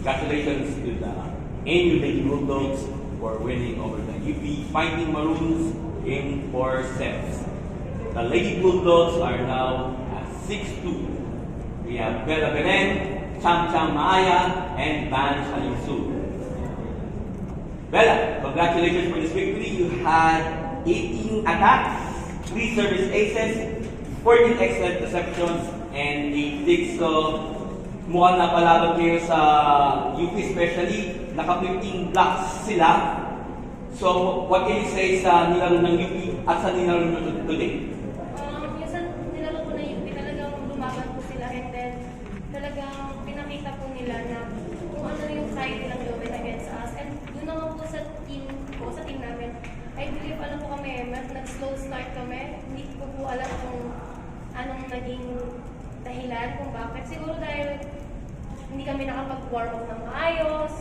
Congratulations to the NU Lady Bulldogs for winning over the UP Fighting Maroons in 4 sets. The Lady Bulldogs are now at 6-2. We have Bella Belen, Cham Cham Maaya, and Ban Shalinsu. Bella, congratulations for this victory. You had 18 attacks, 3 service aces, 14 excellent receptions, and 8 digs. So, mukhang napalaban kayo sa UP especially. Naka-15 blocks sila. So, what can you say sa nilaro ng UP at sa nilaro nyo today? Yung sa nilaro ko na UP, talagang lumaban po sila and then talagang pinakita po nila na kung ano yung side nilang gawin against us. And doon naman po sa team ko, sa team namin, I believe alam po kami, nag-slow start kami. Hindi ko po alam kung anong naging dahilan kung bakit. Siguro dahil hindi kami nakapag-warm up ng maayos.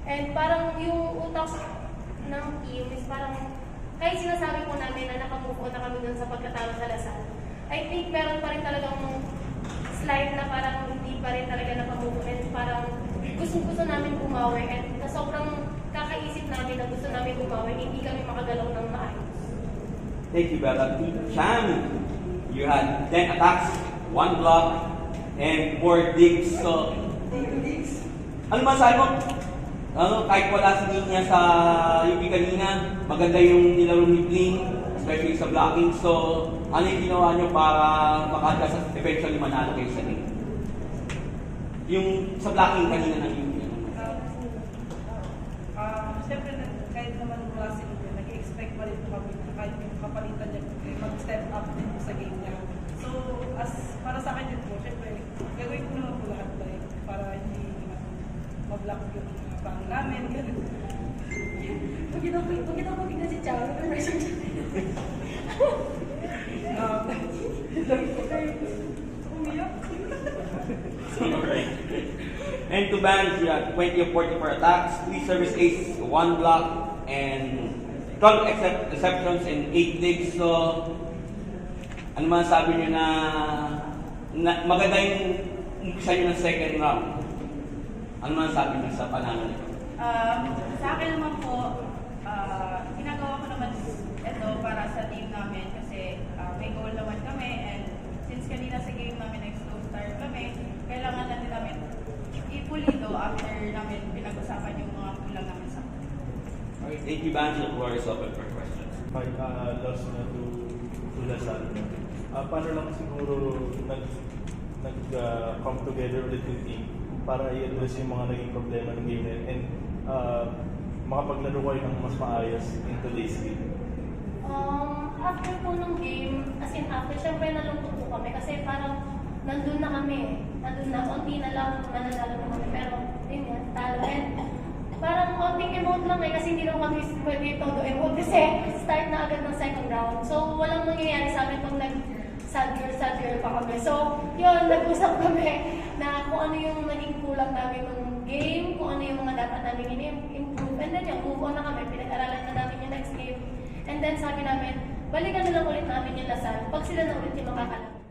And parang yung utak ng team is parang, kahit sinasabi po namin na nakamove on na kami dun sa pagkatalo sa Lasal, I think meron pa rin talagang slide na parang hindi pa rin talaga nakamove on. And parang gusto namin bumawi. And na sobrang kakaisip namin na gusto namin bumawi, hindi kami makagalaw ng maayos. Thank you, Bella. Cham, you had 10 attacks, 1 block, and 4 digs. So, ano masabi mo? Kahit wala si Ninya sa UP kanina, maganda yung nilaro ni Bling, especially sa blocking. So, ano yung ginawa nyo para maka-adjust at eventually manalo kayo sa ring? Yung sa blocking kanina ng UP. Siyempre, kahit naman wala si Lupe, nag-expect pa rin kami na kahit yung kapalitan niya, mag-step up din sa game niya. So, para sa akin yun po, siyempre, gagawin ko naman po lahat tayo para hindi mag-block yung bang namin. Pag ginapagignan si Charo, pressure siya. Umiyak. Alright. And to Ban, you had 20 of 44 attacks, 3 service aces, 1 block, and 12 receptions and 8 digs. So, ano man sabi nyo na maganda yung umpisa nyo ng second round? Ano man sabi nyo sa panalo nito? Sa akin naman po, ginagawa ko naman ito para sa team namin kasi may goal naman kami and since kanina sa game namin slow start kami, kailangan natin namin ipulido after namin pinag-usapan yung mga kulang namin sa akin. Alright, thank you, Ban. The floor is open for questions. Lost na to Lasal. Paano lang siguro nag-come together ulit yung team para i-address yung mga naging problema ng game na yun and makapaglaro kayo ng mas maayos in today's game? After po nung game, as in after, syempre nalungkot po kami kasi parang nandun na kami. Nandun na, konti na lang, mananalo na kami. Pero, yun yan, talo. And parang konting emote lang kasi hindi naman kami pwede todo emote kasi start na agad ng second round. So, walang nangyayari sa amin pag sad girl pa kami. So, yun, nag-usap kami na kung ano yung naging kulang namin ng game, kung ano yung mga dapat namin improve. And then yung move on na kami, pinag-aralan na namin yung next game. And then sabi namin, balikan na lang ulit namin yung Lasal pag sila na ulit yung makakalaban.